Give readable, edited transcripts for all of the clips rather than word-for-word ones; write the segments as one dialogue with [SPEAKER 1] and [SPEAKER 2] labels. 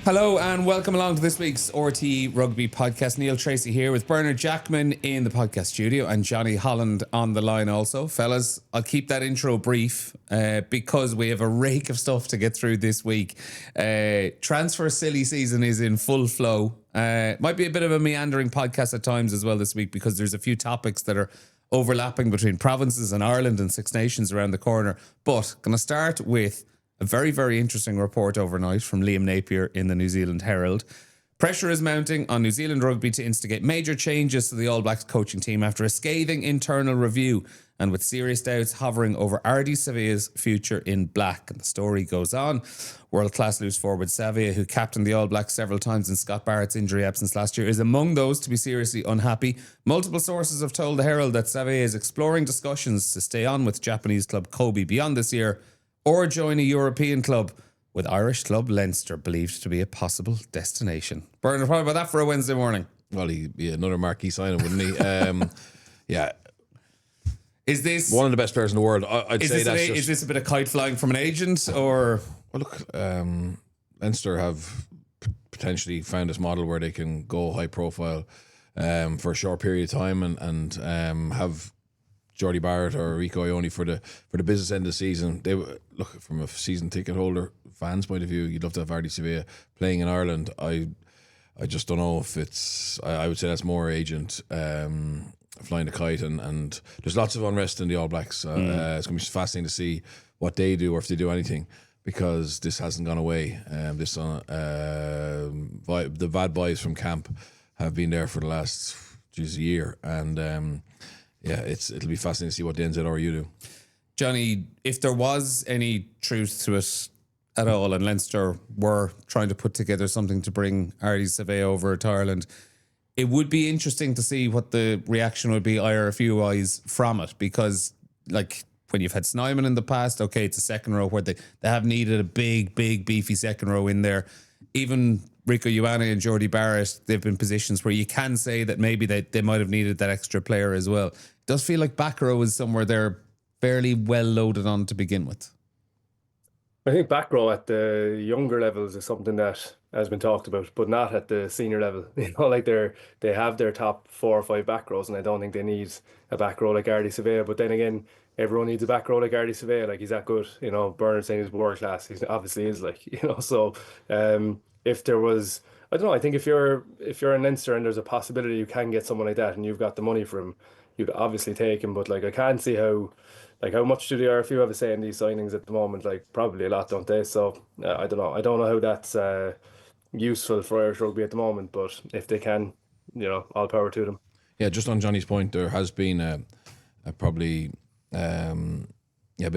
[SPEAKER 1] Hello and welcome along to this week's RTÉ Rugby podcast. Neil Treacy here with Bernard Jackman in the podcast studio and Jonny Holland on the line also. Fellas, I'll keep that intro brief because we have a rake of stuff to get through this week. Transfer silly season is in full flow. Might be a bit of a meandering podcast at times as well this week because there's a few topics that are overlapping between provinces and Ireland and Six Nations around the corner. But going to start with a very, very interesting report overnight from Liam Napier in the New Zealand Herald. Pressure is mounting on New Zealand Rugby to instigate major changes to the All Blacks coaching team after a scathing internal review and with serious doubts hovering over Ardie Savea's future in black. And the story goes on. World-class loose forward Savea, who captained the All Blacks several times in Scott Barrett's injury absence last year, is among those to be seriously unhappy. Multiple sources have told the Herald that Savea is exploring discussions to stay on with Japanese club Kobe beyond this year or join a European club, with Irish club Leinster believed to be a possible destination. Bernard, what about that for a Wednesday morning?
[SPEAKER 2] Well, he'd be another marquee signing, wouldn't he? Yeah.
[SPEAKER 1] Is this
[SPEAKER 2] one of the best players in the world? I'd say
[SPEAKER 1] is this a bit of kite flying from an agent, or?
[SPEAKER 2] Well, look, Leinster have potentially found this model where they can go high profile for a short period of time and have Jordy Barrett or Rico Ione for the business end of the season. They look, from a season ticket holder fans point of view, you'd love to have Ardie Savea playing in Ireland. I just don't know if it's. I would say that's more agent flying the kite, and there's lots of unrest in the All Blacks. It's going to be fascinating to see what they do or if they do anything, because this hasn't gone away. The bad boys from camp have been there for the last year, and. Yeah, it'll be fascinating to see what the NZRU do.
[SPEAKER 1] Jonny, if there was any truth to it at all, and Leinster were trying to put together something to bring Ardie Savea over to Ireland, it would be interesting to see what the reaction would be IRFU-wise from it, because like when you've had Snyman in the past, okay, it's a second row where they have needed a big, beefy second row in there. Even Rico Ioane and Jordy Barrett, they've been positions where you can say that maybe they might have needed that extra player as well. It does feel like back row is somewhere they're fairly well loaded on to begin with.
[SPEAKER 3] I think back row at the younger levels is something that has been talked about, but not at the senior level. You know, like they have their top 4 or 5 back rows, and I don't think they need a back row like Ardie Savea. But then again, everyone needs a back row like Ardie Savea. Like, he's that good. You know, Bernard saying he's world class. He obviously is. Like, you know, so if there was, I don't know. I think if you're in Leinster and there's a possibility you can get someone like that, and you've got the money for him, you'd obviously take him. But like, I can't see how much do the RFU have a say in these signings at the moment? Like, probably a lot, don't they? So I don't know. I don't know how that's useful for Irish rugby at the moment. But if they can, you know, all power to them.
[SPEAKER 2] Yeah, just on Johnny's point, there has been a bit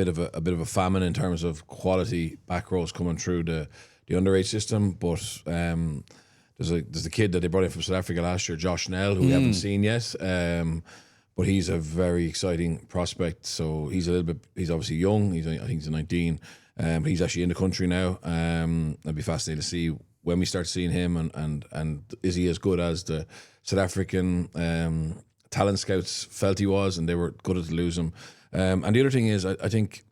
[SPEAKER 2] of a famine in terms of quality back rows coming through the underage system. But there's a kid that they brought in from South Africa last year, Josh Nell, who we haven't seen yet. But he's a very exciting prospect. So he's obviously young. I think he's 19. But he's actually in the country now. It'd be fascinating to see when we start seeing him, and is he as good as the South African talent scouts felt he was, and they were good to lose him. And the other thing is, I think,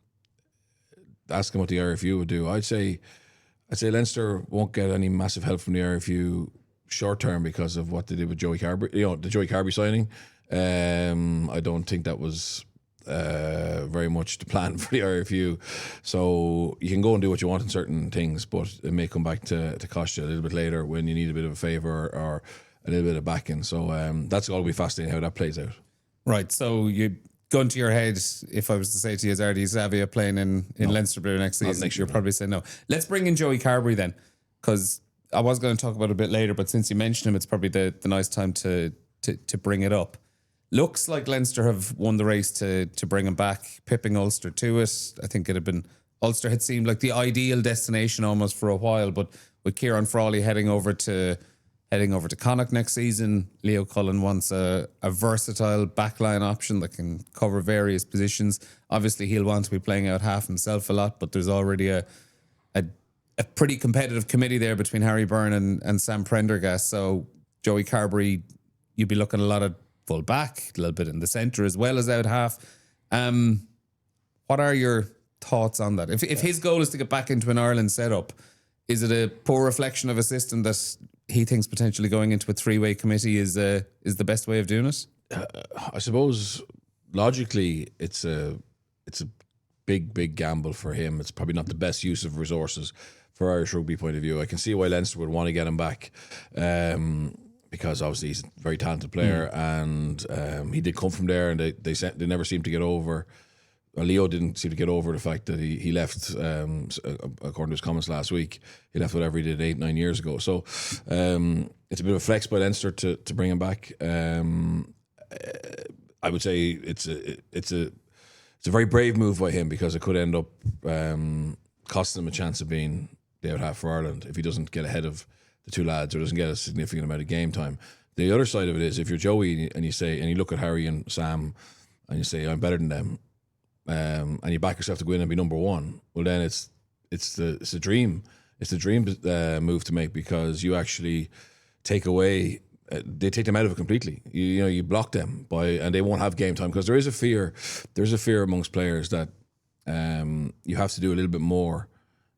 [SPEAKER 2] asking what the RFU would do, I'd say Leinster won't get any massive help from the RFU short term because of what they did with Joey Carbery, the Joey Carbery signing. I don't think that was very much the plan for the RFU. So you can go and do what you want in certain things, but it may come back to cost you a little bit later when you need a bit of a favour or a little bit of backing. So that's all be fascinating how that plays out.
[SPEAKER 1] Right. So you gun to your head, if I was to say to you, is Ardie Savea playing in Leinster Blue next season? You'll probably say no. Let's bring in Joey Carbery then, because I was going to talk about it a bit later, but since you mentioned him, it's probably the nice time to bring it up. Looks like Leinster have won the race to bring him back, pipping Ulster to it. I think Ulster had seemed like the ideal destination almost for a while, but with Kieran Frawley heading over to Connacht next season, Leo Cullen wants a versatile backline option that can cover various positions. Obviously, he'll want to be playing out half himself a lot, but there's already a pretty competitive committee there between Harry Byrne and Sam Prendergast. So Joey Carbery, you'd be looking a lot at full back, a little bit in the centre as well as out half. What are your thoughts on that? If his goal is to get back into an Ireland setup, Is it a poor reflection of a system that he thinks potentially going into a 3-way committee is the best way of doing it?
[SPEAKER 2] I suppose logically it's a big gamble for him. It's probably not the best use of resources for Irish rugby point of view. I can see why Leinster would want to get him back, because obviously he's a very talented player, and he did come from there, and they never seemed to get over. Well, Leo didn't seem to get over the fact that he left, according to his comments last week, he left whatever he did 8-9 years ago. So it's a bit of a flex by Leinster to bring him back. I would say it's a very brave move by him, because it could end up costing him a chance of being the out half for Ireland if he doesn't get ahead of the two lads or doesn't get a significant amount of game time. The other side of it is, if you're Joey and you look at Harry and Sam and you say, I'm better than them, and you back yourself to go in and be number one, well then it's a dream. It's a dream move to make, because you actually take away. They take them out of it completely. You block them and they won't have game time, because there is a fear. There's a fear amongst players that you have to do a little bit more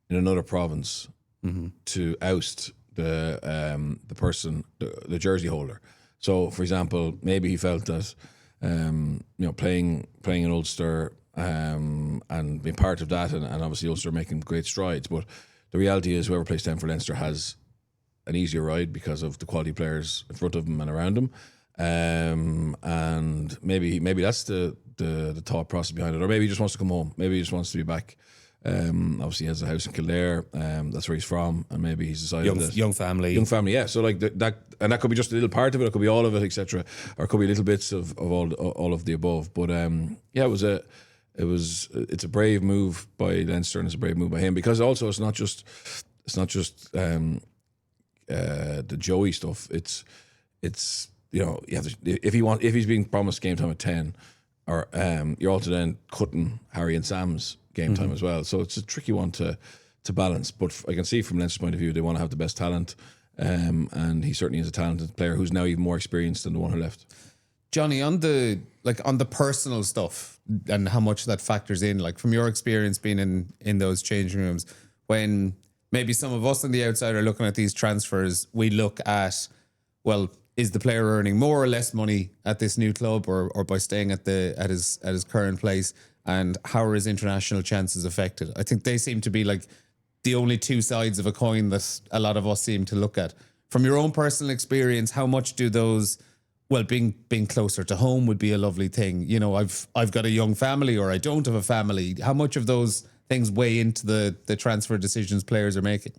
[SPEAKER 2] in another province to oust the person, the jersey holder. So, for example, maybe he felt that playing in Ulster and being part of that, and obviously Ulster making great strides. But the reality is, whoever plays 10 for Leinster has an easier ride because of the quality players in front of him and around him. And maybe that's the thought process behind it. Or maybe he just wants to come home. Maybe he just wants to be back. Obviously he has a house in Kildare. That's where he's from, and maybe he's decided
[SPEAKER 1] young family.
[SPEAKER 2] Yeah. So like that, and that could be just a little part of it. It could be all of it, etc. Or it could be little bits of all of the above. But it's a brave move by Leinster, and it's a brave move by him, because also it's not just the Joey stuff. It's you have to, if he's being promised game time at 10, or you're also then cutting Harry and Sam's game time as well. So it's a tricky one to balance. But I can see from Leinster's point of view, they want to have the best talent, and he certainly is a talented player who's now even more experienced than the one who left.
[SPEAKER 1] Johnny, on the personal stuff and how much that factors in, like from your experience being in those changing rooms, when maybe some of us on the outside are looking at these transfers, we look at, well, is the player earning more or less money at this new club, or by staying at his current place, and how are his international chances affected? I think they seem to be like the only two sides of a coin that a lot of us seem to look at. From your own personal experience, how much do those, well, being closer to home would be a lovely thing. I've got a young family, or I don't have a family. How much of those things weigh into the transfer decisions players are making?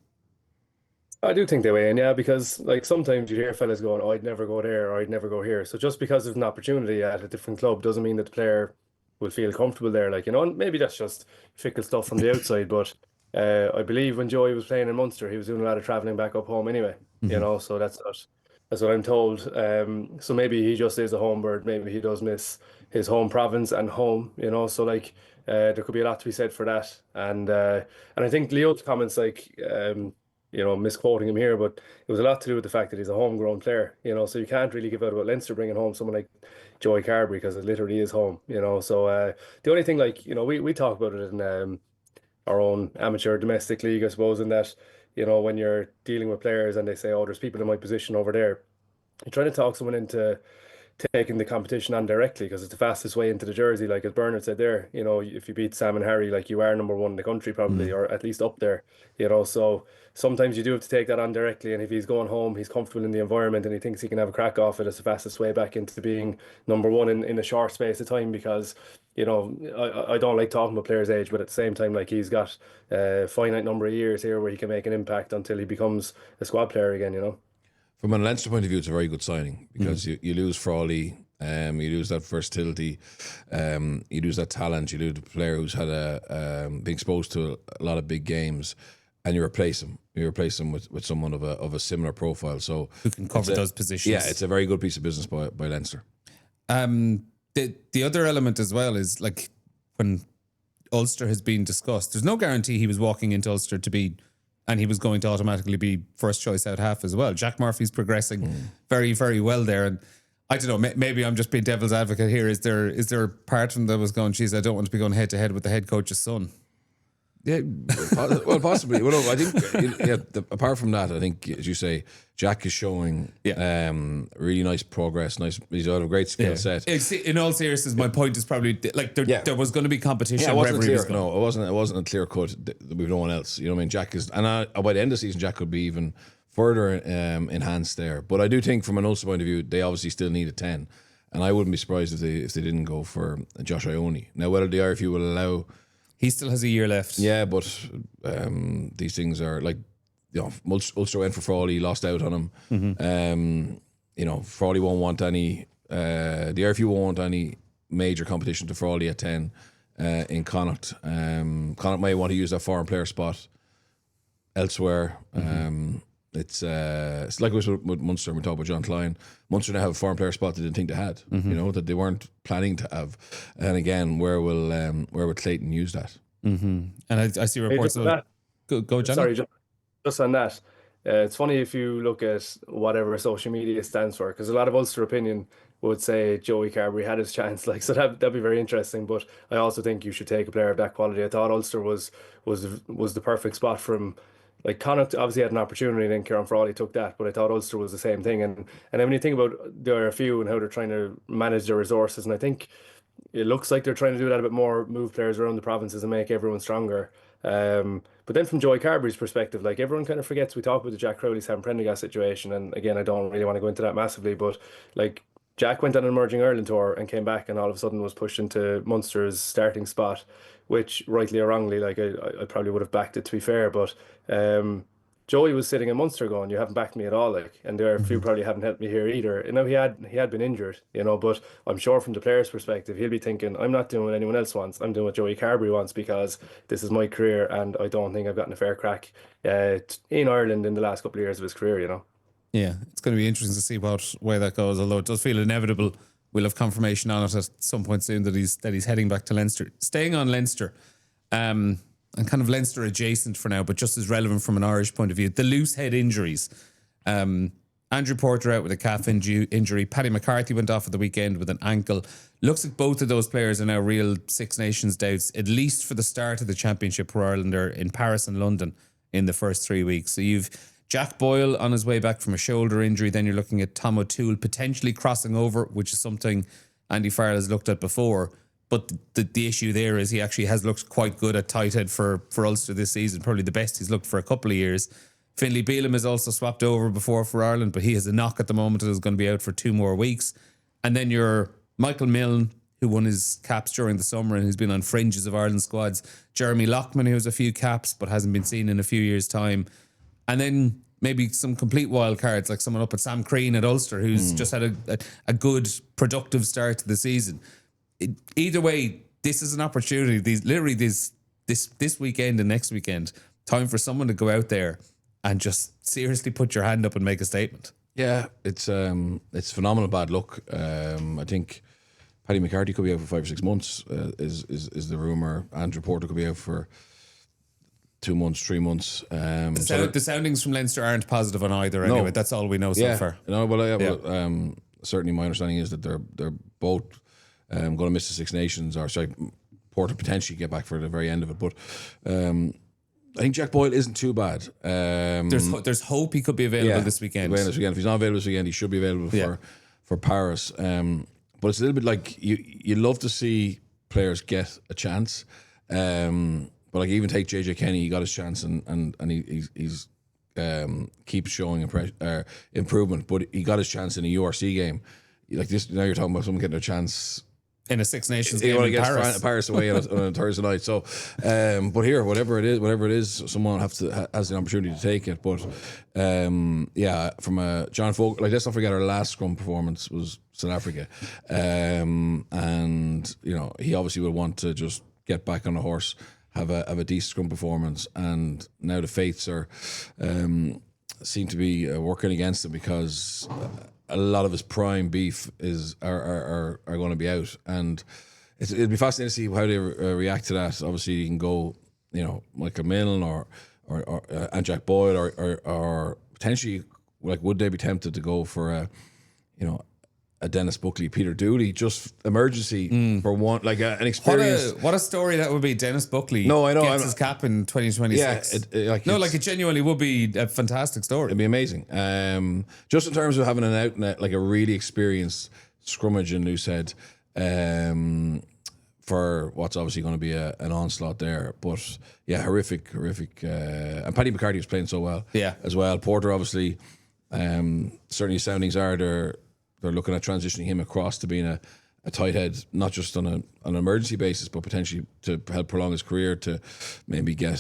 [SPEAKER 3] I do think they weigh in, yeah, because like sometimes you hear fellas going, "Oh, I'd never go there," or "I'd never go here." So just because there's an opportunity at a different club doesn't mean that the player will feel comfortable there. Like, and maybe that's just fickle stuff from the outside, but I believe when Joey was playing in Munster, he was doing a lot of travelling back up home anyway. So that's what I'm told. So maybe he just is a home bird. Maybe he does miss his home province and home. So like there could be a lot to be said for that. And I think Leo's comments, like misquoting him here, but it was a lot to do with the fact that he's a homegrown player. So you can't really give out about Leinster bringing home someone like Joey Carbery, because it literally is home. So the only thing, like we talk about it in our own amateur domestic league, I suppose, in that when you're dealing with players and they say, "Oh, there's people in my position over there," you're trying to talk someone into taking the competition on directly, because it's the fastest way into the jersey. Like as Bernard said there, if you beat Sam and Harry, like you are number one in the country probably, or at least up there. So sometimes you do have to take that on directly, and if he's going home, he's comfortable in the environment and he thinks he can have a crack off it, it's the fastest way back into being number one in a short space of time. Because I don't like talking about players' age, but at the same time, like, he's got a finite number of years here where he can make an impact until he becomes a squad player again.
[SPEAKER 2] From a Leinster point of view, it's a very good signing, because you lose Frawley, you lose that versatility, you lose that talent, you lose a player who's had been exposed to a lot of big games, and you replace him. You replace him with someone of a similar profile, so
[SPEAKER 1] who can cover those positions.
[SPEAKER 2] Yeah, it's a very good piece of business by Leinster.
[SPEAKER 1] The other element as well is, like, when Ulster has been discussed, there's no guarantee he was walking into Ulster and he was going to automatically be first choice out half as well. Jack Murphy's progressing very, very well there. And I don't know, maybe I'm just being devil's advocate here. Is there a part of him that was going, geez, I don't want to be going head to head with the head coach's son?
[SPEAKER 2] Yeah, well, possibly. Well, no, I think apart from that, I think, as you say, Jack is showing really nice progress. He's got a great skill set.
[SPEAKER 1] In all seriousness, my point is probably like there was going to be competition.
[SPEAKER 2] Yeah, it wasn't
[SPEAKER 1] wherever
[SPEAKER 2] clear. No, it wasn't a clear cut with no one else. You know what I mean? Jack is, and by the end of the season, Jack could be even further enhanced there. But I do think, from an Ulster point of view, they obviously still need a 10, and I wouldn't be surprised if they didn't go for Josh Ione. Now, whether the RFU will allow.
[SPEAKER 1] He still has a year left.
[SPEAKER 2] Yeah, but these things are like, you know, Ulster went for Frawley, lost out on him.
[SPEAKER 1] Mm-hmm.
[SPEAKER 2] You know, Frawley won't want any. The RFU won't want any major competition to Frawley at 10 in Connacht. Connacht may want to use that foreign player spot elsewhere. It's like it was with Munster. We talked about John Klein. Munster now have a foreign player spot they didn't think they had. You know, that they weren't planning to have. And again, where will Clayton use that?
[SPEAKER 1] And I see reports of that. Go, Jonny.
[SPEAKER 3] Sorry, just on that. It's funny if you look at whatever social media stands for, because a lot of Ulster opinion would say Joey Carbery had his chance. Like, so that'd be very interesting. But I also think you should take a player of that quality. I thought Ulster was the perfect spot for him. Like, Connacht obviously had an opportunity, and then Kieran Frawley took that, but I thought Ulster was the same thing. And then when you think about the RFU and how they're trying to manage their resources, and I think it looks like they're trying to do that a bit more, move players around the provinces and make everyone stronger. But then from Joey Carbery's perspective, like, everyone kind of forgets, we talked about the Jack Crowley-Sam Prendergast situation, and again, I don't really want to go into that massively, but like, Jack went on an Emerging Ireland tour and came back and all of a sudden was pushed into Munster's starting spot, which, rightly or wrongly, like, I probably would have backed it, to be fair, but Joey was sitting in Munster going, you haven't backed me at all, like, and there are a few probably haven't helped me here either. You know, he had been injured, you know, but I'm sure from the player's perspective, he'll be thinking, I'm not doing what anyone else wants, I'm doing what Joey Carbery wants, because this is my career and I don't think I've gotten a fair crack in Ireland in the last couple of years of his career, you know.
[SPEAKER 1] Yeah, it's going to be interesting to see where that goes, although it does feel inevitable. We'll have confirmation on it at some point soon that he's heading back to Leinster. Staying on Leinster, and kind of Leinster adjacent for now, but just as relevant from an Irish point of view, the loosehead injuries. Andrew Porter out with a calf injury. Paddy McCarthy went off at the weekend with an ankle. Looks like both of those players are now real Six Nations doubts, at least for the start of the championship, where Ireland are in Paris and London in the first 3 weeks. So you've Jack Boyle on his way back from a shoulder injury. Then you're looking at Tom O'Toole potentially crossing over, which is something Andy Farrell has looked at before. But the issue there is he actually has looked quite good at tight head for Ulster this season, probably the best he's looked for a couple of years. Finlay Bealham is also swapped over before for Ireland, but he has a knock at the moment and is going to be out for 2 more weeks. And then you're Michael Milne, who won his caps during the summer and who's been on fringes of Ireland squads. Jeremy Loughman, who has a few caps but hasn't been seen in a few years' time. And then maybe some complete wild cards, like someone up at Sam Crean at Ulster, who's just had a good, productive start to the season. Either way, this is an opportunity. This weekend and next weekend, time for someone to go out there and just seriously put your hand up and make a statement.
[SPEAKER 2] Yeah, it's phenomenal bad luck. I think Paddy McCarthy could be out for 5 or 6 months. Is the rumor? Andrew Porter could be out for 2 months, 3 months.
[SPEAKER 1] The soundings from Leinster aren't positive on either. Anyway,
[SPEAKER 2] No.
[SPEAKER 1] That's all we know so far.
[SPEAKER 2] No, well, certainly my understanding is that they're both going to miss the Six Nations, or sorry, Porter potentially get back for the very end of it. But I think Jack Boyle isn't too bad.
[SPEAKER 1] There's hope he could be available this weekend.
[SPEAKER 2] If he's not available this weekend, he should be available for Paris. But it's a little bit like you love to see players get a chance. But like, even take JJ Kenny, he got his chance and he's keeps showing improvement. But he got his chance in a URC game. Like this, now you're talking about someone getting a chance
[SPEAKER 1] in a Six Nations game in
[SPEAKER 2] Paris away on a Thursday night. So, but here, whatever it is, someone has the opportunity to take it. But from a John Folk, like, let's not forget our last scrum performance was South Africa, and you know, he obviously would want to just get back on a horse, have a decent scrum performance, and now the fates are seem to be working against him, because a lot of his prime beef are going to be out, and it'll be fascinating to see how they react to that. Obviously, you can go, you know, Michael Milne or and Jack Boyle or potentially, like, would they be tempted to go for a Dennis Buckley, Peter Dooley, just emergency for one, like an experience.
[SPEAKER 1] What a story that would be. Dennis Buckley
[SPEAKER 2] No, I know,
[SPEAKER 1] gets his cap in 2026.
[SPEAKER 2] Yeah,
[SPEAKER 1] it genuinely would be a fantastic story.
[SPEAKER 2] It'd be amazing. Just in terms of having an out and out, like a really experienced scrummage in loosehead, for what's obviously going to be an onslaught there. But yeah, horrific. And Paddy McCarthy was playing so well, as well. Porter, obviously, certainly soundings are they're looking at transitioning him across to being a tight head, not just on an emergency basis, but potentially to help prolong his career, to maybe get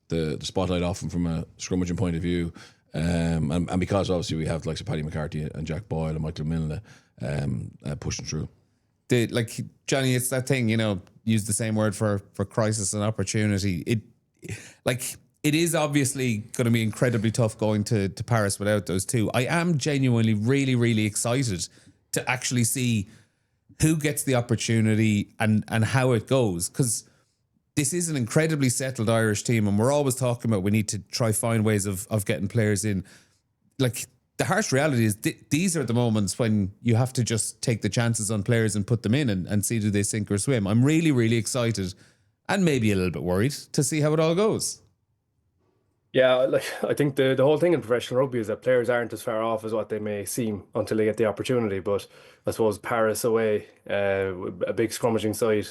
[SPEAKER 2] the spotlight off him from a scrummaging point of view. And because obviously we have the likes of Paddy McCarthy and Jack Boyle and Michael Milne pushing through.
[SPEAKER 1] Like Johnny, it's that thing, use the same word for crisis and opportunity. It is obviously going to be incredibly tough going to Paris without those two. I am genuinely really, really excited to actually see who gets the opportunity and how it goes, because this is an incredibly settled Irish team, and we're always talking about we need to try find ways of getting players in. Like, the harsh reality is these are the moments when you have to just take the chances on players and put them in and see do they sink or swim. I'm really, really excited and maybe a little bit worried to see how it all goes.
[SPEAKER 3] Yeah, I think the whole thing in professional rugby is that players aren't as far off as what they may seem until they get the opportunity. But I suppose Paris away, a big scrummaging side,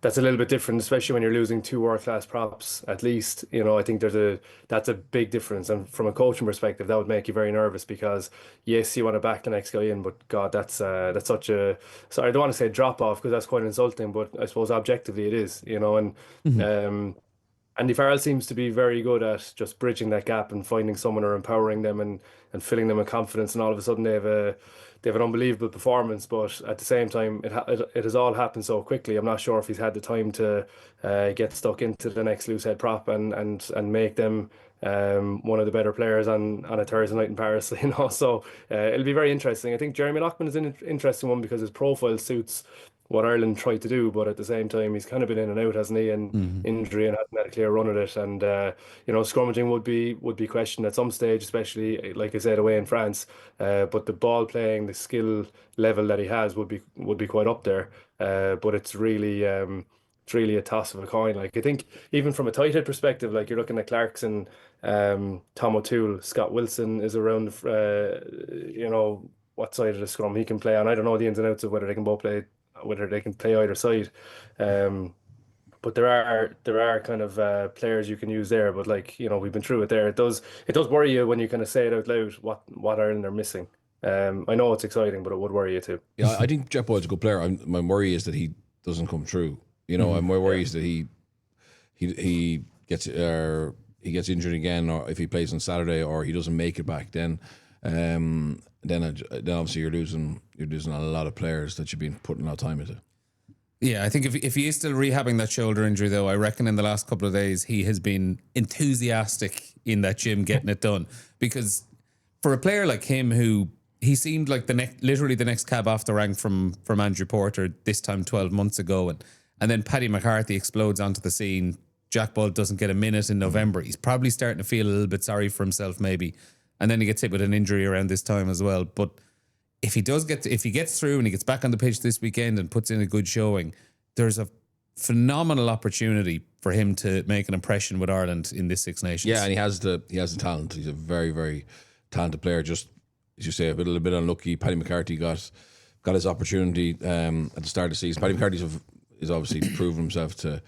[SPEAKER 3] that's a little bit different, especially when you're losing two world-class props at least. I think that's a big difference. And from a coaching perspective, that would make you very nervous, because yes, you want to back the next guy in, but God, that's such a, sorry, I don't want to say drop off because that's quite insulting, but I suppose objectively it is, and Andy Farrell seems to be very good at just bridging that gap and finding someone or empowering them and filling them with confidence, and all of a sudden they have an unbelievable performance. But at the same time, it has all happened so quickly. I'm not sure if he's had the time to get stuck into the next loosehead prop and make them one of the better players on a Thursday night in Paris. So it'll be very interesting. I think Jeremy Loughman is an interesting one because his profile suits what Ireland tried to do, but at the same time he's kind of been in and out, hasn't he, and injury, and hasn't had a clear run at it. And scrummaging would be questioned at some stage, especially like I said away in France. But the ball playing, the skill level that he has would be quite up there. But it's really a toss of a coin. Like, I think even from a tight head perspective, like you're looking at Clarkson, Tom O'Toole, Scott Wilson is around. What side of the scrum he can play on. I don't know the ins and outs of whether they can play either side. But there are kind of players you can use there. But we've been through it there. It does worry you when you kind of say it out loud what Ireland are missing. I know it's exciting, but it would worry you too.
[SPEAKER 2] Yeah, I think Jack Boyd's a good player. My worry is that he doesn't come through. My worry is that he gets injured again, or if he plays on Saturday, or he doesn't make it back. Then obviously you're losing a lot of players that you've been putting a lot of time into.
[SPEAKER 1] Yeah, I think if he is still rehabbing that shoulder injury, though, I reckon in the last couple of days he has been enthusiastic in that gym getting it done. Because for a player like him, who he seemed like literally the next cab off the rank from Andrew Porter this time 12 months ago, and then Paddy McCarthy explodes onto the scene. Jack Ball doesn't get a minute in November. He's probably starting to feel a little bit sorry for himself, maybe. And then he gets hit with an injury around this time as well. But if he gets through and he gets back on the pitch this weekend and puts in a good showing, there's a phenomenal opportunity for him to make an impression with Ireland in this Six Nations.
[SPEAKER 2] Yeah, and he has the talent. He's a very, very talented player. Just as you say, a little bit unlucky. Paddy McCarthy got his opportunity at the start of the season. Paddy McCarthy is obviously proven himself to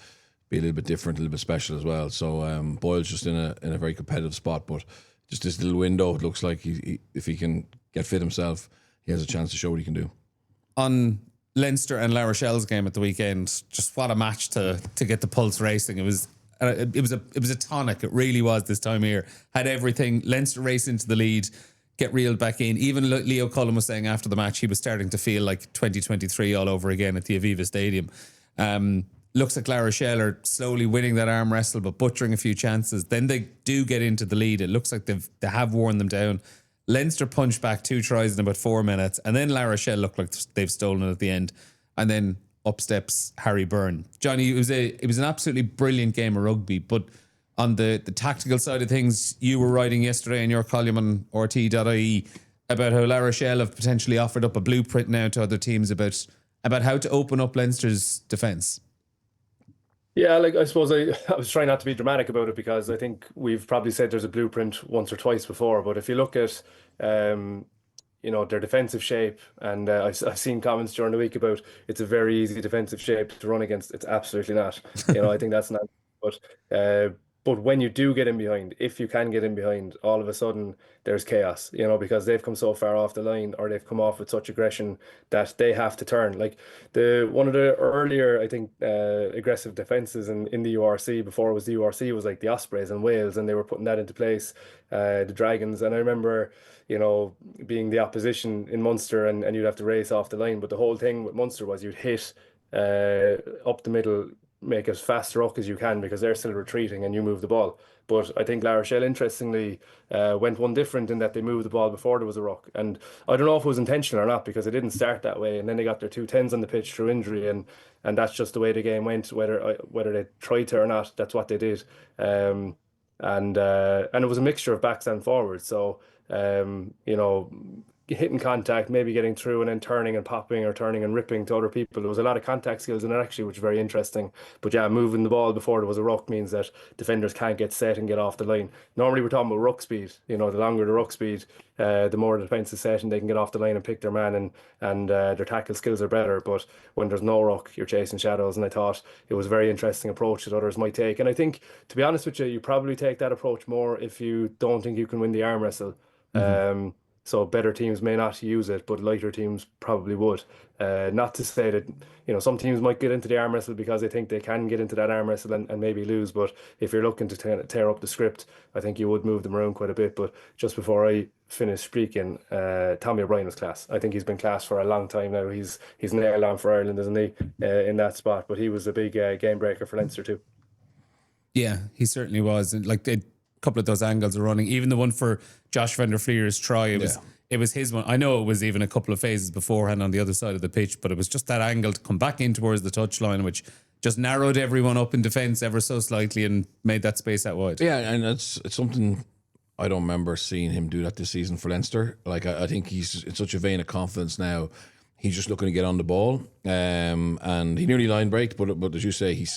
[SPEAKER 2] be a little bit different, a little bit special as well. So Boyle's just in a very competitive spot, but just this little window, it looks like if he can get fit himself, he has a chance to show what he can do. On
[SPEAKER 1] Leinster and La Rochelle's game at the weekend, just what a match to get the pulse racing. It was a tonic. It really was this time of year. Had everything. Leinster race into the lead, get reeled back in. Even Leo Cullen was saying after the match he was starting to feel like 2023 all over again at the Aviva Stadium. Looks like La Rochelle are slowly winning that arm wrestle, but butchering a few chances. Then they do get into the lead. It looks like they have worn them down. Leinster punched back 2 tries in about 4 minutes, and then La Rochelle looked like they've stolen it at the end. And then up steps Harry Byrne. Johnny, it was an absolutely brilliant game of rugby, but on the tactical side of things, you were writing yesterday in your column on RTÉ.ie, about how La Rochelle have potentially offered up a blueprint now to other teams about how to open up Leinster's defence.
[SPEAKER 3] Yeah, like I suppose I was trying not to be dramatic about it because I think we've probably said there's a blueprint once or twice before. But if you look at their defensive shape, and I've seen comments during the week about it's a very easy defensive shape to run against. It's absolutely not. I think that's not. But uh, but when you do get in behind, if you can get in behind, all of a sudden there's chaos. Because they've come so far off the line, or they've come off with such aggression that they have to turn. Like the one of the earlier, I think, aggressive defenses in the URC before it was the URC was like the Ospreys and Wales, and they were putting that into place. The Dragons, and I remember being the opposition in Munster, and you'd have to race off the line. But the whole thing with Munster was you'd hit up the middle, make as fast a ruck as you can because they're still retreating and you move the ball. But I think La Rochelle, interestingly, went one different in that they moved the ball before there was a ruck. And I don't know if it was intentional or not because it didn't start that way. And then they got their 2 10s on the pitch through injury, and that's just the way the game went. Whether they tried to or not, that's what they did. And it was a mixture of backs and forwards. So hitting contact, maybe getting through, and then turning and popping or turning and ripping to other people. There was a lot of contact skills in it actually, which was very interesting. But yeah, moving the ball before there was a ruck means that defenders can't get set and get off the line. Normally we're talking about ruck speed. The longer the ruck speed, the more the defence is set and they can get off the line and pick their man, and their tackle skills are better. But when there's no ruck, you're chasing shadows. And I thought it was a very interesting approach that others might take. And I think, to be honest with you, you probably take that approach more if you don't think you can win the arm wrestle. So better teams may not use it, but lighter teams probably would. Not to say that, some teams might get into the arm wrestle because they think they can get into that arm wrestle and maybe lose. But if you're looking to tear up the script, I think you would move them around quite a bit. But just before I finish speaking, Tommy O'Brien was class. I think he's been class for a long time now. He's nailed on for Ireland, isn't he, in that spot? But he was a big game breaker for Leinster too.
[SPEAKER 1] Yeah, he certainly was. And like a couple of those angles are running. Even the one for Josh van der Vlier's try, it was his one. I know it was even a couple of phases beforehand on the other side of the pitch, but it was just that angle to come back in towards the touchline, which just narrowed everyone up in defence ever so slightly and made that space out wide.
[SPEAKER 2] Yeah, and it's something I don't remember seeing him do that this season for Leinster. Like I think he's in such a vein of confidence now. He's just looking to get on the ball, and he nearly line braked, but as you say, he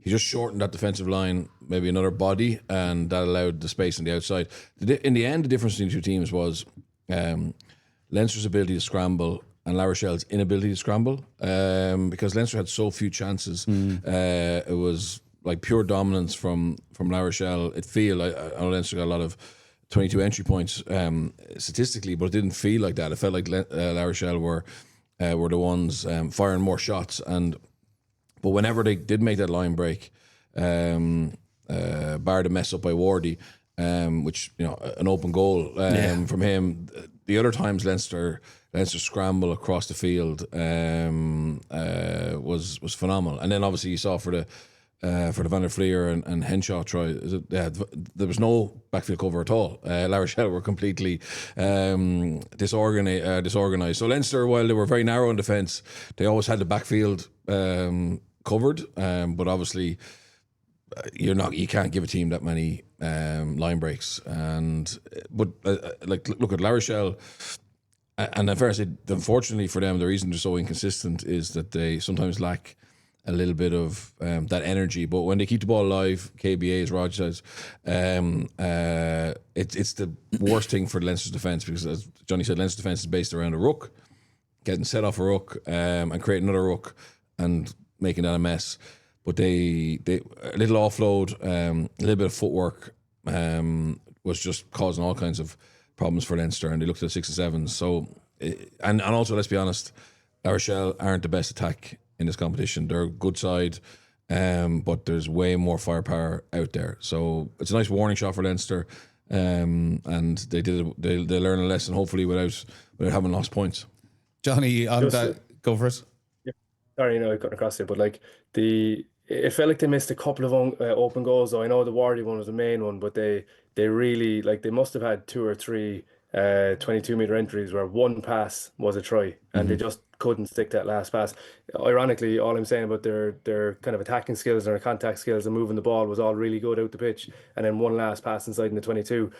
[SPEAKER 2] just shortened that defensive line, maybe another body, and that allowed the space on the outside. In the end, the difference between the two teams was Leinster's ability to scramble and La Rochelle's inability to scramble, because Leinster had so few chances. It was like pure dominance from La Rochelle. I know Leinster got a lot of 22 entry points statistically, but it didn't feel like that. It felt like La Rochelle were the ones firing more shots, but whenever they did make that line break, bar the mess up by Wardy, which an open goal from him. The other times Leinster scramble across the field was phenomenal, and then obviously you saw for the Van der Vlier and Henshaw try, there was no backfield cover at all. La Rochelle were completely disorganized. So Leinster, while they were very narrow in defence, they always had the backfield covered. But obviously, you can't give a team that many line breaks. But look at La Rochelle. And at first, unfortunately for them, the reason they're so inconsistent is that they sometimes lack a little bit of that energy, but when they keep the ball alive, KBA, as Rog says, it's the worst thing for Leinster's defence, because as Jonny said, Leinster's defence is based around a ruck, getting set off a ruck and creating another ruck and making that a mess. But they a little offload, a little bit of footwork was just causing all kinds of problems for Leinster, and they looked at 6 and 7. So, and also, let's be honest, La Rochelle aren't the best attack in this competition. They're a good side, but there's way more firepower out there. So it's a nice warning shot for Leinster, and they learn a lesson, hopefully without having lost points.
[SPEAKER 1] Jonny, on that, go for it.
[SPEAKER 3] Yeah. Sorry, I cut across it, but it felt like they missed a couple of open goals. Though I know the Wardy one was the main one, but they really, they must have had 2 or 3 22-meter entries where one pass was a try, and they just couldn't stick that last pass. Ironically, all I'm saying about their kind of attacking skills and their contact skills and moving the ball was all really good out the pitch. And then one last pass inside in the 22.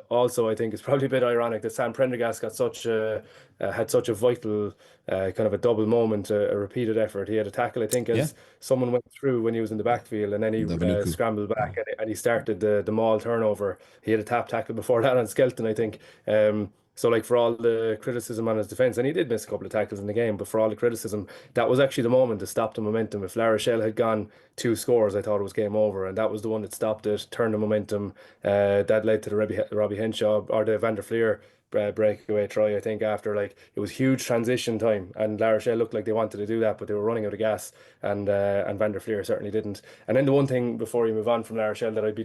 [SPEAKER 3] Also, I think it's probably a bit ironic that Sam Prendergast got such a had such a vital kind of a double moment, a repeated effort. He had a tackle, I think,
[SPEAKER 1] Yeah.
[SPEAKER 3] as someone went through when he was in the backfield, and then he
[SPEAKER 2] Davinuku.
[SPEAKER 3] scrambled back and he started the maul turnover. He had a tap tackle before that on Skelton, I think. So like for all the criticism on his defence, and he did miss a couple of tackles in the game, but for all the criticism, that was actually the moment to stop the momentum. If La Rochelle had gone 2 scores, I thought it was game over, and that was the one that stopped it, turned the momentum. That led to the Robbie Henshaw or the Van der Fleer breakaway try, I think, after like it was huge transition time, and La Rochelle looked like they wanted to do that, but they were running out of gas, and Van der Fleer certainly didn't. And then the one thing before you move on from La Rochelle that I'd be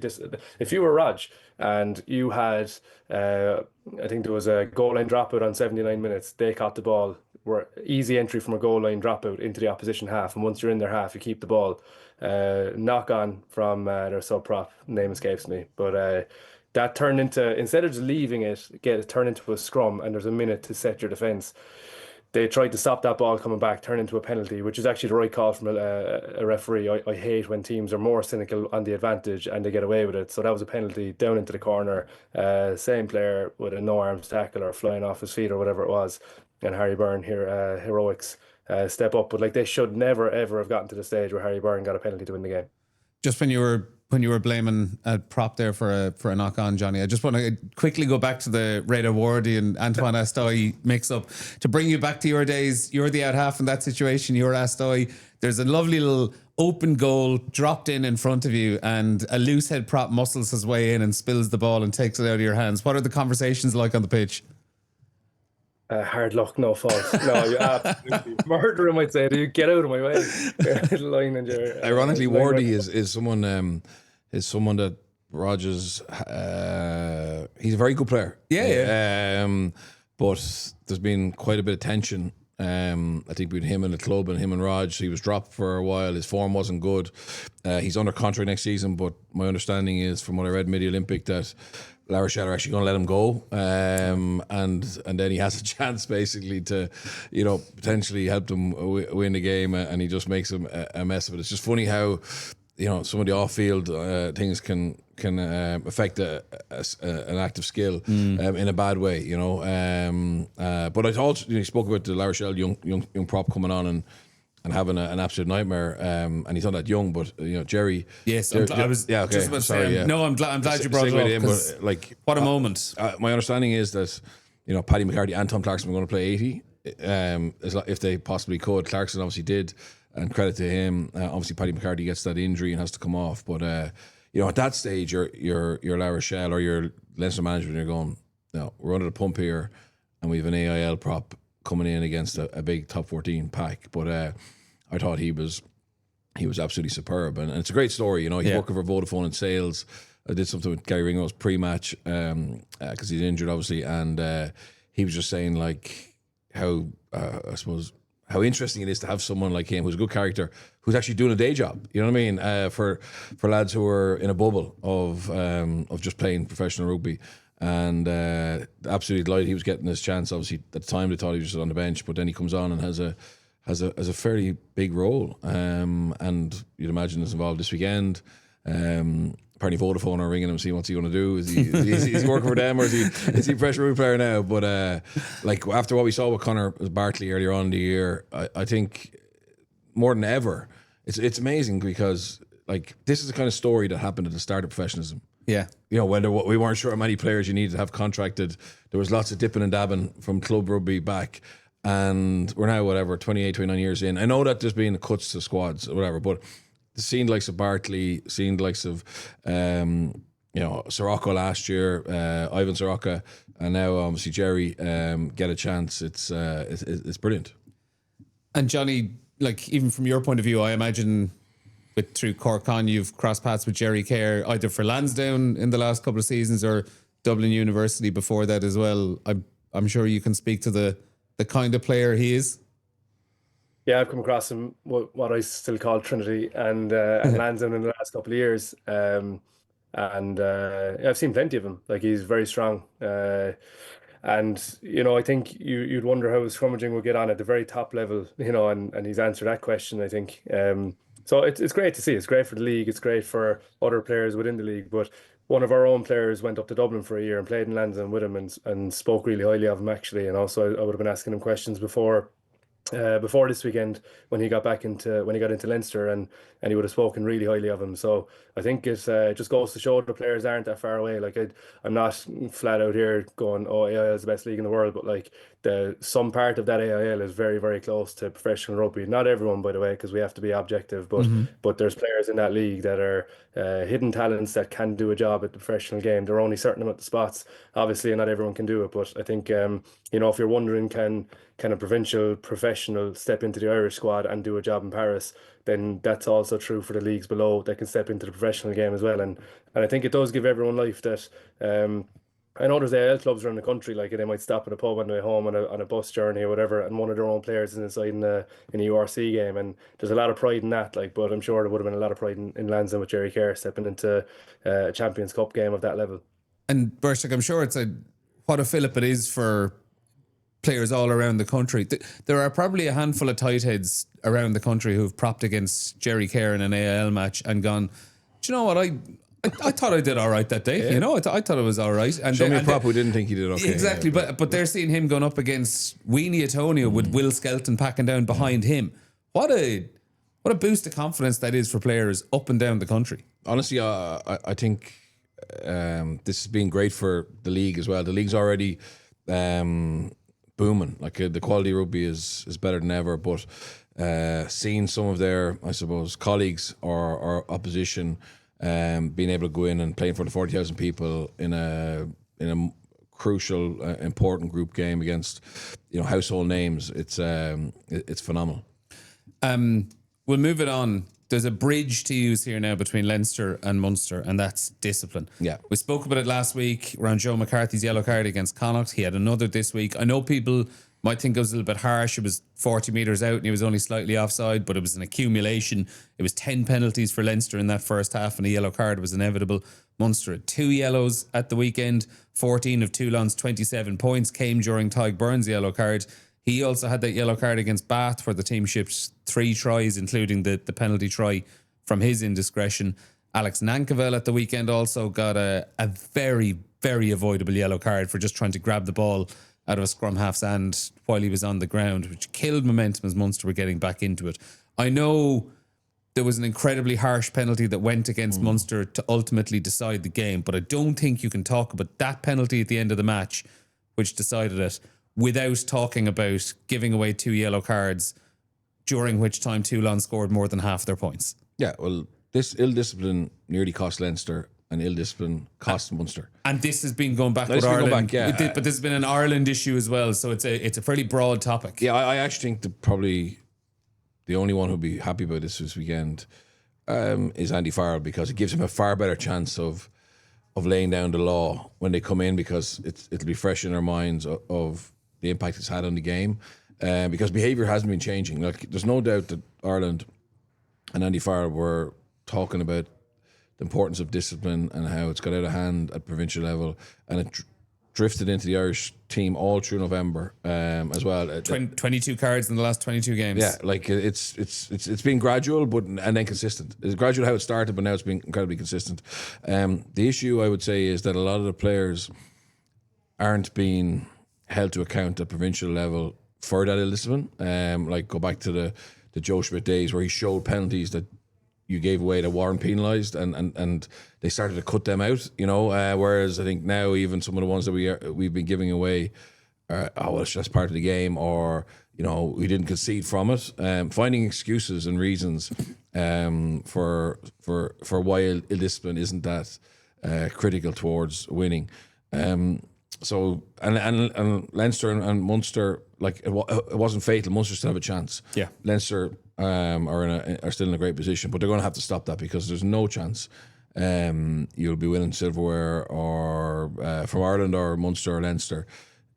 [SPEAKER 3] if you were Raj and you had I think there was a goal line dropout on 79 minutes, they caught the ball, were easy entry from a goal line dropout into the opposition half, and once you're in their half you keep the ball. Knock on from their sub prop, name escapes me, but that turned into, instead of just leaving it, get it turned into a scrum, and there's a minute to set your defence. They tried to stop that ball coming back, turn into a penalty, which is actually the right call from a referee. I hate when teams are more cynical on the advantage and they get away with it. So that was a penalty down into the corner. Same player with a no arms tackle or flying off his feet or whatever it was. And Harry Byrne here, heroics step up. But like they should never ever have gotten to the stage where Harry Byrne got a penalty to win the game.
[SPEAKER 1] Just when you were blaming a prop there for a knock on, Johnny, I just want to quickly go back to the Reda Wardy and Antoine Astoy mix up to bring you back to your days. You're the out half in that situation. You're Astoy. There's a lovely little open goal dropped in front of you, and a loosehead prop muscles his way in and spills the ball and takes it out of your hands. What are the conversations like on the pitch?
[SPEAKER 3] Hard luck, no fault. No, you absolutely murderer might say, "Do you get out of my way?" Line in your,
[SPEAKER 2] Ironically, Wardy is someone that Rogers. He's a very good player.
[SPEAKER 1] Yeah.
[SPEAKER 2] But there's been quite a bit of tension. I think between him and the club and him and Raj, he was dropped for a while. His form wasn't good. He's under contract next season, but my understanding is, from what I read in Midi Olympic, that La Rochelle are actually going to let him go, and then he has a chance basically to, potentially help them win the game, and he just makes a mess of it. It's just funny how, some of the off-field things can affect an active skill in a bad way, But I thought you spoke about the La Rochelle young prop coming on and having an absolute nightmare, and he's not that young, but Jerry.
[SPEAKER 1] Yes,
[SPEAKER 2] Jerry,
[SPEAKER 1] I was
[SPEAKER 2] okay,
[SPEAKER 1] just about to
[SPEAKER 2] sorry,
[SPEAKER 1] say.
[SPEAKER 2] yeah.
[SPEAKER 1] No, I'm glad you brought it up. 'Cause
[SPEAKER 2] Like,
[SPEAKER 1] what a moment!
[SPEAKER 2] My understanding is that Paddy, McCarthy, and Tom Clarkson were going to play 80, if they possibly could. Clarkson obviously did, and credit to him. Obviously, Paddy McCarthy gets that injury and has to come off, but at that stage, you're La Rochelle or you're Leinster management, you're going, no, we're under the pump here, and we have an AIL prop coming in against a big top 14 pack. But I thought he was absolutely superb, and it's a great story. He's working for Vodafone in sales. I did something with Gary Ringrose pre-match because he's injured, obviously, and he was just saying like how I suppose how interesting it is to have someone like him who's a good character, who's actually doing a day job. You know what I mean? For lads who are in a bubble of just playing professional rugby. And absolutely delighted he was getting his chance. Obviously, at the time they thought he was just on the bench, but then he comes on and has a fairly big role. And you'd imagine it's involved this weekend. Apparently Vodafone are ringing him, see what's he going to do. Is he working for them, or is he a professional rugby player now? But like after what we saw with Conor Bartley earlier on in the year, I think more than ever, it's amazing because like this is the kind of story that happened at the start of professionalism.
[SPEAKER 1] Yeah.
[SPEAKER 2] When we weren't sure how many players you needed to have contracted, there was lots of dipping and dabbing from club rugby back. And we're now, 28, 29 years in. I know that there's been cuts to squads or whatever, but the seen the likes of Bartley, seen the likes of, Sirocco last year, Ivan Sirocco, and now obviously Jerry get a chance. It's brilliant.
[SPEAKER 1] And Johnny, like even from your point of view, I imagine through Cork on, you've crossed paths with Jerry Kerr either for Lansdowne in the last couple of seasons or Dublin University before that as well. I'm sure you can speak to the kind of player he is.
[SPEAKER 3] Yeah, I've come across him, what I still call Trinity and Lansdowne in the last couple of years. I've seen plenty of him. Like he's very strong. And I think you'd wonder how his scrummaging would get on at the very top level, and he's answered that question, I think. So it's great to see. It's great for the league. It's great for other players within the league. But one of our own players went up to Dublin for a year and played in Lansdowne with him and spoke really highly of him, actually. And also, I would have been asking him questions before this weekend when he got into Leinster, and he would have spoken really highly of him. So I think it just goes to show the players aren't that far away. Like I'm not flat out here going, oh, AIL is the best league in the world, but like some part of that AIL is very, very close to professional rugby. Not everyone, by the way, because we have to be objective, but there's players in that league that are hidden talents that can do a job at the professional game. There are only certain amount of spots, obviously, and not everyone can do it. But I think if you're wondering, can a provincial professional step into the Irish squad and do a job in Paris, then that's also true for the leagues below. They can step into the professional game as well. And I think it does give everyone life that I know there's AL clubs around the country, like they might stop at a pub on the way home on a bus journey or whatever, and one of their own players is inside in a URC game, and there's a lot of pride in that. Like, but I'm sure there would have been a lot of pride in Lansdowne with Joey Carbery stepping into a Champions Cup game of that level.
[SPEAKER 1] And Bershak, I'm sure what a fillip it is for players all around the country. There are probably a handful of tight heads around the country who've propped against Jerry Kerr in an AIL match and gone, do you know what, I thought I did all right that day.
[SPEAKER 2] Yeah.
[SPEAKER 1] I thought it was all right. And
[SPEAKER 2] Show me a prop who didn't think he did okay.
[SPEAKER 1] Exactly,
[SPEAKER 2] yeah,
[SPEAKER 1] but they're seeing him going up against Weenie Antonio with Will Skelton packing down behind him. What a boost of confidence that is for players up and down the country.
[SPEAKER 2] Honestly, I think this has been great for the league as well. The league's already booming. Like the quality of rugby is better than ever. But seeing some of their, I suppose, colleagues or opposition being able to go in and playing for the 40,000 people in a crucial, important group game against household names, it's phenomenal.
[SPEAKER 1] We'll move it on. There's a bridge to use here now between Leinster and Munster, and that's discipline.
[SPEAKER 2] Yeah.
[SPEAKER 1] We spoke about it last week around Joe McCarthy's yellow card against Connacht. He had another this week. I know people might think it was a little bit harsh. It was 40 metres out and he was only slightly offside, but it was an accumulation. It was 10 penalties for Leinster in that first half, and a yellow card was inevitable. Munster had 2 yellows at the weekend. 14 of Toulon's 27 points came during Tyg Burns' yellow card. He also had that yellow card against Bath where the team shipped 3 tries, including the penalty try from his indiscretion. Alex Nankerville at the weekend also got a very, very avoidable yellow card for just trying to grab the ball out of a scrum half's hand while he was on the ground, which killed momentum as Munster were getting back into it. I know there was an incredibly harsh penalty that went against Munster to ultimately decide the game, but I don't think you can talk about that penalty at the end of the match, which decided it, without talking about giving away 2 yellow cards, during which time Toulon scored more than half their points.
[SPEAKER 2] Yeah, well, this ill-discipline nearly cost Leinster and ill-discipline cost Munster.
[SPEAKER 1] And this has been going back with Ireland.
[SPEAKER 2] Yeah.
[SPEAKER 1] But this has been an Ireland issue as well, so it's a fairly broad topic.
[SPEAKER 2] Yeah, I actually think probably the only one who'll be happy about this weekend is Andy Farrell, because it gives him a far better chance of laying down the law when they come in, because it'll be fresh in their minds of the impact it's had on the game, because behaviour hasn't been changing. Like, there's no doubt that Ireland and Andy Farrell were talking about the importance of discipline and how it's got out of hand at provincial level, and it drifted into the Irish team all through November as well.
[SPEAKER 1] 22 cards in the last 22 games.
[SPEAKER 2] Yeah, like it's been gradual, and then consistent. It's gradual how it started, but now it's been incredibly consistent. The issue, I would say, is that a lot of the players aren't being held to account at provincial level for that ill-discipline. Like, go back to the Joe Schmidt days where he showed penalties that you gave away that weren't penalised, and they started to cut them out, whereas I think now even some of the ones that we've been giving away are, it's just part of the game, or we didn't concede from it. Finding excuses and reasons for why ill-discipline isn't that critical towards winning. So Leinster and Munster, like, it wasn't fatal. Munster still have a chance.
[SPEAKER 1] Yeah,
[SPEAKER 2] Leinster are still in a great position, but they're going to have to stop that, because there's no chance you'll be winning silverware or from Ireland or Munster or Leinster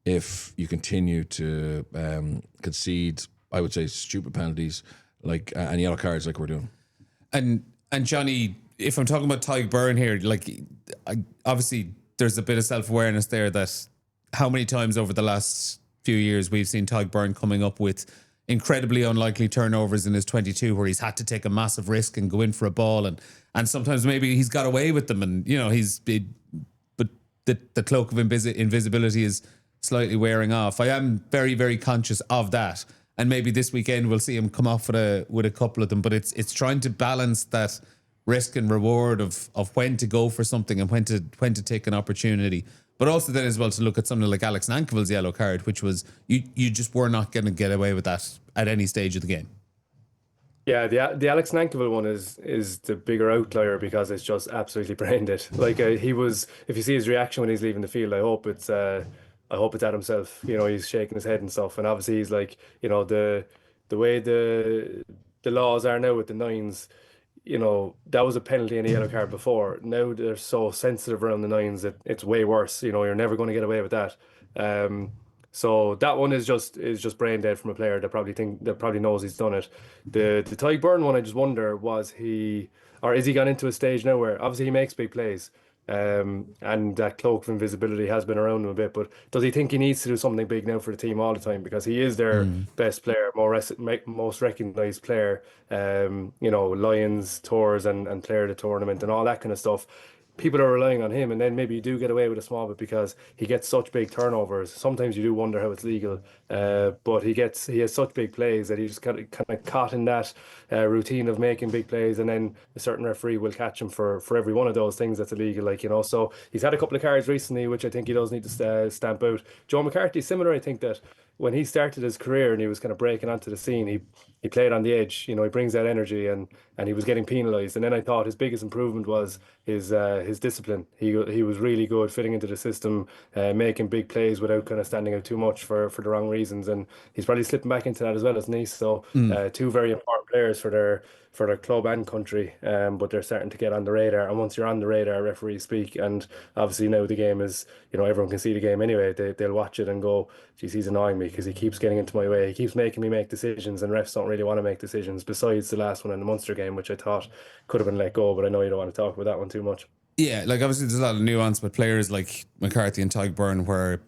[SPEAKER 2] if you continue to concede, I would say, stupid penalties like and yellow cards like we're doing. And
[SPEAKER 1] Jonny, if I'm talking about Tyg Byrne here, like, obviously there's a bit of self-awareness there that how many times over the last few years we've seen Tadhg coming up with incredibly unlikely turnovers in his 22 where he's had to take a massive risk and go in for a ball, and sometimes maybe he's got away with them, and but the cloak of invisibility is slightly wearing off. I am very, very conscious of that, and maybe this weekend we'll see him come off with a couple of them, but it's trying to balance that risk and reward of when to go for something and when to take an opportunity. But also then as well to look at something like Alex Nankivell's yellow card, which was you just were not going to get away with that at any stage of the game.
[SPEAKER 3] Yeah, the Alex Nankivell one is the bigger outlier because it's just absolutely brain dead. Like he was, if you see his reaction when he's leaving the field, I hope it's at himself. He's shaking his head and stuff, and obviously he's like, the way the laws are now with the nines. That was a penalty and a yellow card before. Now they're so sensitive around the nines that it's way worse. You're never going to get away with that. So that one is just brain dead from a player that probably knows he's done it. The Tadhg one, I just wonder, is he gone into a stage now where obviously he makes big plays, and that cloak of invisibility has been around him a bit, but does he think he needs to do something big now for the team all the time because he is their best player, most recognised player, Lions, tours and player of the tournament and all that kind of stuff. People are relying on him, and then maybe you do get away with a small bit because he gets such big turnovers. Sometimes you do wonder how it's legal, but he has such big plays that he just kind of caught in that routine of making big plays, and then a certain referee will catch him for every one of those things that's illegal. So he's had a couple of cards recently, which I think he does need to stamp out. Joe McCarthy, similar, I think that when he started his career and he was kind of breaking onto the scene, he played on the edge. He brings that energy, and he was getting penalised. And then I thought his biggest improvement was his discipline. He was really good fitting into the system, making big plays without kind of standing out too much for the wrong reasons. And he's probably slipping back into that as well as Nice. So two very important players for their club and country, but they're starting to get on the radar. And once you're on the radar, referees speak. And obviously now the game is, everyone can see the game anyway. They'll watch it and go, geez, he's annoying me because he keeps getting into my way. He keeps making me make decisions, and refs don't really want to make decisions, besides the last one in the Munster game, which I thought could have been let go, but I know you don't want to talk about that one too much.
[SPEAKER 1] Yeah, like obviously there's a lot of nuance with players like McCarthy and Tadhg where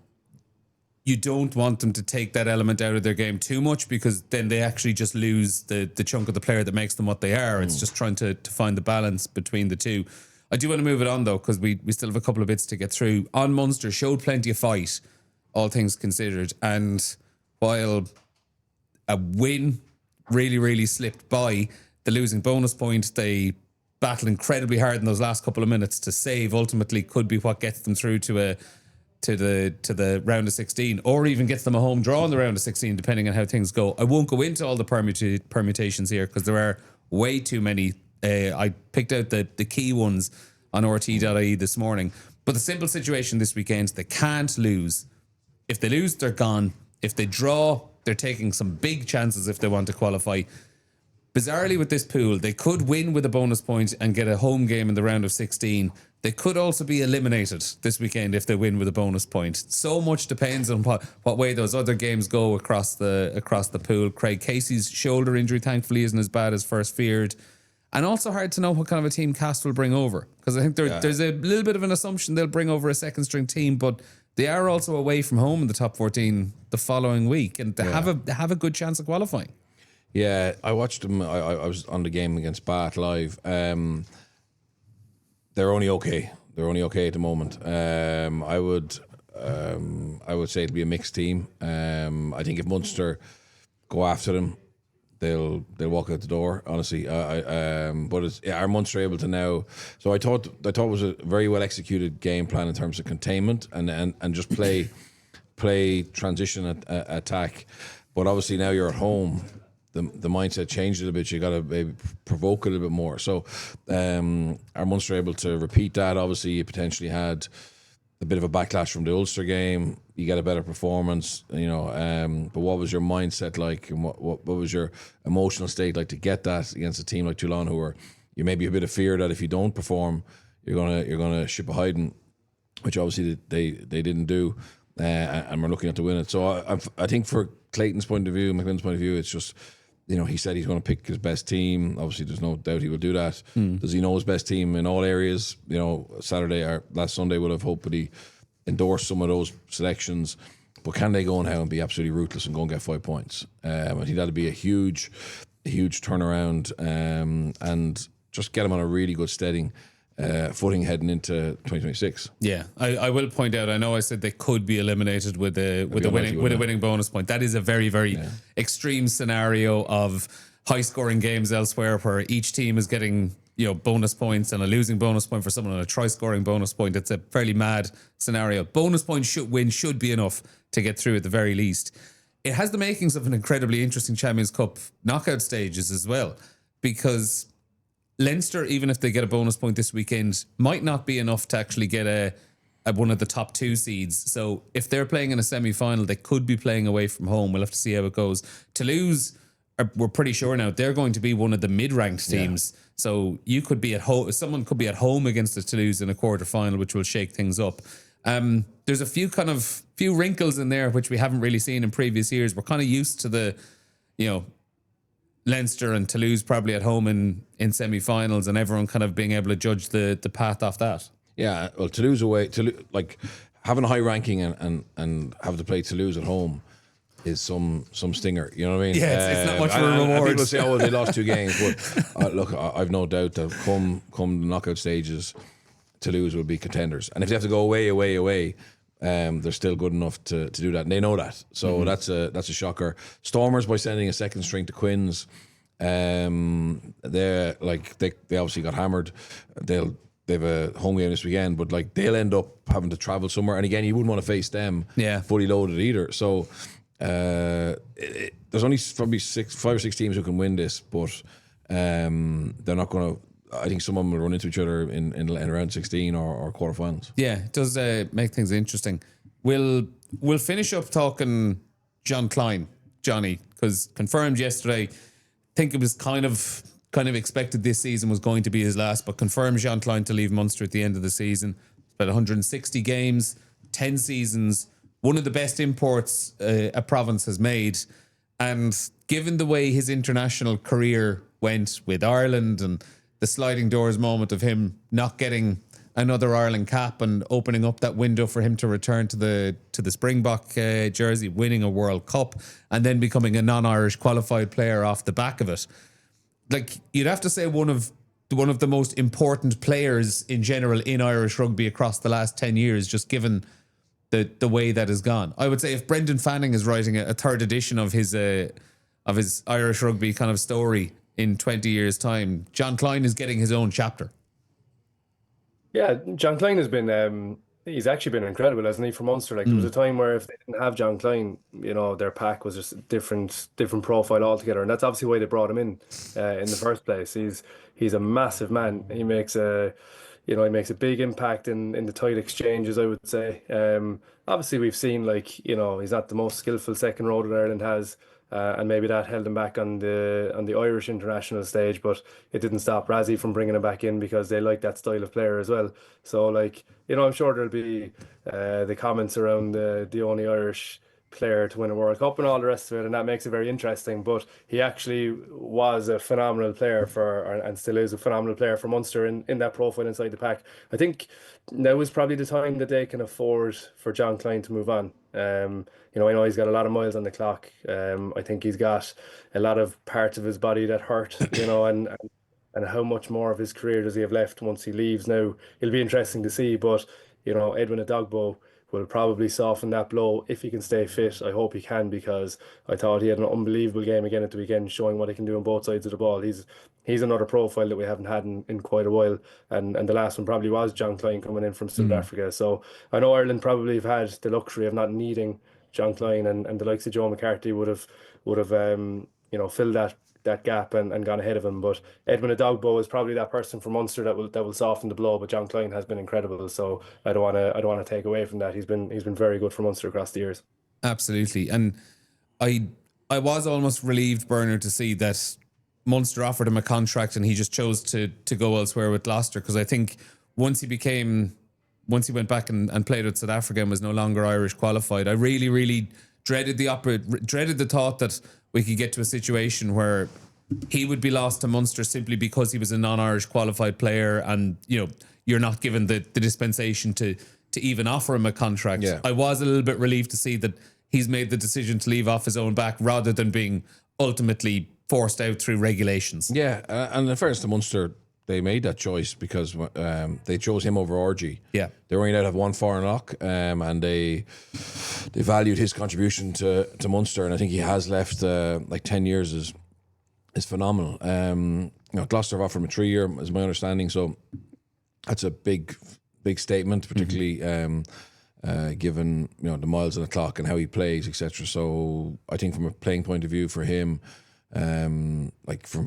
[SPEAKER 1] you don't want them to take that element out of their game too much, because then they actually just lose the chunk of the player that makes them what they are. It's just trying to find the balance between the two. I do want to move it on though, because we still have a couple of bits to get through. On Munster, showed plenty of fight, all things considered, and while a win really, really slipped by the losing bonus point, they battled incredibly hard in those last couple of minutes to save. Ultimately, could be what gets them through to the round of 16, or even gets them a home draw in the round of 16, depending on how things go. I won't go into all the permutations here because there are way too many. I picked out the key ones on RTÉ.ie this morning. But the simple situation this weekend, they can't lose. If they lose, they're gone. If they draw, they're taking some big chances if they want to qualify. Bizarrely, with this pool, they could win with a bonus point and get a home game in the round of 16. They could also be eliminated this weekend if they win with a bonus point. So much depends on what way those other games go across the pool. Craig Casey's shoulder injury, thankfully, isn't as bad as first feared. And also hard to know what kind of a team Cast will bring over, because I think there's a little bit of an assumption they'll bring over a second string team, but they are also away from home in the top 14 the following week, and they have a good chance of qualifying.
[SPEAKER 2] Yeah, I watched them. I was on the game against Bath live. They're only okay. They're only okay at the moment. I would say it'll be a mixed team. I think if Munster go after them, they'll walk out the door. Honestly, but are Munster able to now? So I thought it was a very well executed game plan in terms of containment and just play transition attack. But obviously now you're at home. The mindset changed a little bit. You got to maybe provoke a little bit more. So, are Munster able to repeat that? Obviously, you potentially had a bit of a backlash from the Ulster game. You get a better performance, but what was your mindset like, and what was your emotional state like to get that against a team like Toulon, who are you maybe a bit of fear that if you don't perform, you're gonna ship a hiding, which obviously they didn't do, and we're looking at to win it. So I think for Clayton's point of view, McLean's point of view, it's just. He said he's going to pick his best team. Obviously, there's no doubt he will do that. Does he know his best team in all areas? Saturday or last Sunday would have hoped, but he endorse some of those selections, but can they go now and be absolutely ruthless and go and get 5 points? I think that'd be a huge turnaround, and just get them on a really good steadying footing heading into 2026.
[SPEAKER 1] Yeah, I will point out, I know I said they could be eliminated with a winning bonus point. That is a very, very extreme scenario of high scoring games elsewhere where each team is getting, you know, bonus points and a losing bonus point for someone and a try scoring bonus point. It's a fairly mad scenario. Bonus points should be enough to get through at the very least. It has the makings of an incredibly interesting Champions Cup knockout stages as well, because Leinster, even if they get a bonus point this weekend, might not be enough to actually get a one of the top 2 seeds. So if they're playing in a semi-final, they could be playing away from home. We'll have to see how it goes. Toulouse, we're pretty sure now, they're going to be one of the mid-ranked teams. Yeah. So you could be at home. Someone could be at home against the Toulouse in a quarter-final, which will shake things up. There's a few wrinkles in there which we haven't really seen in previous years. We're kind of used to the, you know, Leinster and Toulouse probably at home in semi-finals, and everyone kind of being able to judge the path off that.
[SPEAKER 2] Yeah, well, Toulouse away, like having a high ranking and having to play Toulouse at home is some stinger. You know what I mean?
[SPEAKER 1] Yeah, it's not much of a reward.
[SPEAKER 2] People say, "Oh, they lost 2 games," but look, I've no doubt that come the knockout stages, Toulouse will be contenders, and if they have to go away, they're still good enough to do that, and they know that. So that's a shocker. Stormers, by sending a second string to Quins, they obviously got hammered. They have a home game this weekend, but like they'll end up having to travel somewhere, and again, you wouldn't want to face them fully loaded either. So there's only probably 5 or 6 teams who can win this, but they're not going to. I think some of them will run into each other in around 16 or quarterfinals. Yeah,
[SPEAKER 1] it does make things interesting. We'll finish up talking Klein, Jonny, because confirmed yesterday. I think it was kind of expected this season was going to be his last, but confirmed Klein to leave Munster at the end of the season. About 160 games, 10 seasons, one of the best imports a province has made. And given the way his international career went with Ireland and the sliding doors moment of him not getting another Ireland cap and opening up that window for him to return to the Springbok jersey, winning a World Cup, and then becoming a non-Irish qualified player off the back of it. Like, you'd have to say one of the most important players in general in Irish rugby across the last 10 years, just given the way that has gone. I would say if Brendan Fanning is writing a third edition of his Irish rugby kind of story in 20 years' time, Klein is getting his own chapter.
[SPEAKER 3] Yeah, Klein has been he's actually been incredible, hasn't he, for Munster? Like there was a time where if they didn't have Klein, you know, their pack was just a different profile altogether, and that's obviously why they brought him in the first place. He's a massive man. He makes a big impact in the tight exchanges, I would say. Obviously we've seen, like, you know, he's not the most skillful second row that Ireland has. And maybe that held him back on the Irish international stage, but it didn't stop Razzie from bringing him back in because they like that style of player as well. So, like, you know, I'm sure there'll be the comments around the only Irish player to win a World Cup and all the rest of it, and that makes it very interesting. But he actually was a phenomenal player and still is a phenomenal player for Munster in that profile inside the pack. I think now is probably the time that they can afford for Klein to move on. You know, I know he's got a lot of miles on the clock. I think he's got a lot of parts of his body that hurt, you know, and how much more of his career does he have left once he leaves now? It'll be interesting to see, but, you know, Edwin Adogbo will probably soften that blow if he can stay fit. I hope he can, because I thought he had an unbelievable game again at the weekend, showing what he can do on both sides of the ball. He's another profile that we haven't had in quite a while, and the last one probably was Klein coming in from South Africa. So I know Ireland probably have had the luxury of not needing Klein, and the likes of Joe McCarthy would have you know, filled that gap and gone ahead of him. But Edwin Adogbo is probably that person for Munster that will soften the blow. But Klein has been incredible, so I don't want to take away from that. He's been very good for Munster across the years.
[SPEAKER 1] Absolutely, and I was almost relieved, Bernard, to see that Munster offered him a contract and he just chose to go elsewhere with Gloucester, because I think once he went back and played with South Africa and was no longer Irish qualified, I really, really dreaded the thought that we could get to a situation where he would be lost to Munster simply because he was a non-Irish qualified player, and, you know, you're not given the dispensation to to even offer him a contract.
[SPEAKER 2] Yeah.
[SPEAKER 1] I was a little bit relieved to see that he's made the decision to leave off his own back rather than being ultimately forced out through regulations.
[SPEAKER 2] Yeah, and in fairness to Munster, they made that choice because they chose him over Ardie.
[SPEAKER 1] Yeah.
[SPEAKER 2] They were only allowed to have one foreign lock, and they valued his contribution to Munster, and I think he has left 10 years is phenomenal. Gloucester have offered him a 3-year, is my understanding, so that's a big statement, particularly given the miles on the clock and how he plays, etc. So I think from a playing point of view for him, from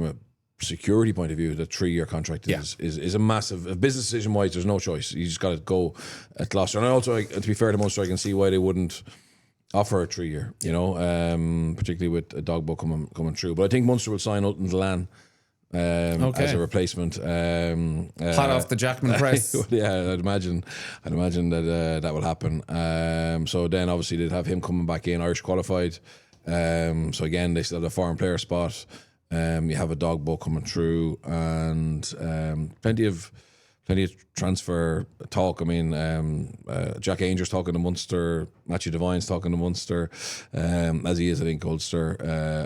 [SPEAKER 2] a security point of view, the 3-year contract is a massive business decision wise. There's no choice. You just got to go at Gloucester. And also, to be fair to Munster, I can see why they wouldn't offer a 3-year. Particularly with a dog book coming through. But I think Munster will sign Ultan Delan as a replacement.
[SPEAKER 1] Hot off the Jackman press.
[SPEAKER 2] Yeah, I'd imagine that will happen. So then obviously they'd have him coming back in, Irish qualified. So again, they still have a foreign player spot. You have a dog book coming through, and plenty of transfer talk. I mean, Jack Ainger's talking to Munster, Matthew Devine's talking to Munster, as he is, I think, Ulster.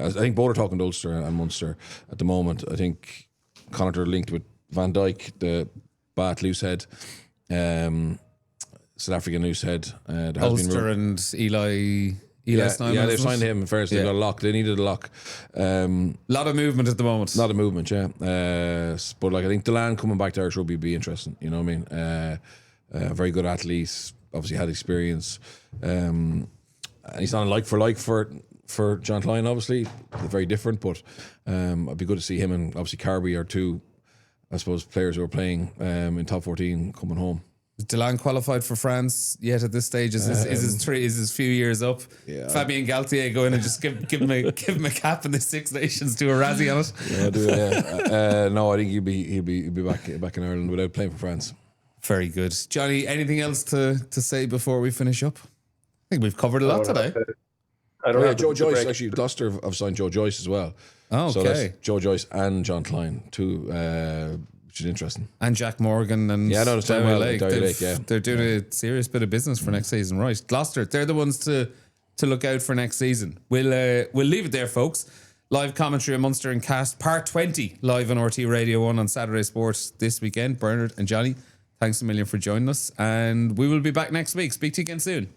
[SPEAKER 2] I think both are talking to Ulster and Munster at the moment. I think Connacht are linked with Van Dijk, the Bath loosehead, South African loosehead.
[SPEAKER 1] Ulster and Eli Snyman.
[SPEAKER 2] Yeah, they've signed him. In fairness, they got a lock. They needed a lock.
[SPEAKER 1] Lot of movement at the moment.
[SPEAKER 2] A lot of movement, yeah. But I think Delan coming back to Irish rugby would be interesting. You know what I mean? Very good athlete. Obviously had experience. And he's not a like for John Klein. Obviously, they're very different. But it'd be good to see him and obviously Carbery are two, I suppose, players who are playing in top 14 coming home.
[SPEAKER 1] Is Delan qualified for France yet at this stage? Is his few years up? Yeah. Fabien Galtier go in and just give him a cap in the Six Nations, do a Razzie on it.
[SPEAKER 2] No, I think he'll be back in Ireland without playing for France.
[SPEAKER 1] Very good, Johnny. Anything else to say before we finish up? I think we've covered a lot today.
[SPEAKER 3] I don't know.
[SPEAKER 2] Joe Joyce actually. Gloucester have signed Joe Joyce as well.
[SPEAKER 1] Oh, okay.
[SPEAKER 2] So that's Joe Joyce and John Klein, two. Which is interesting.
[SPEAKER 1] And Jack Morgan and
[SPEAKER 2] Derry Lake.
[SPEAKER 1] They're doing a serious bit of business for next season, right? Gloucester, they're the ones to look out for next season. We'll leave it there, folks. Live commentary on Munster and Cast, part 20, live on RTÉ Radio 1 on Saturday Sports this weekend. Bernard and Johnny, thanks a million for joining us, and we will be back next week. Speak to you again soon.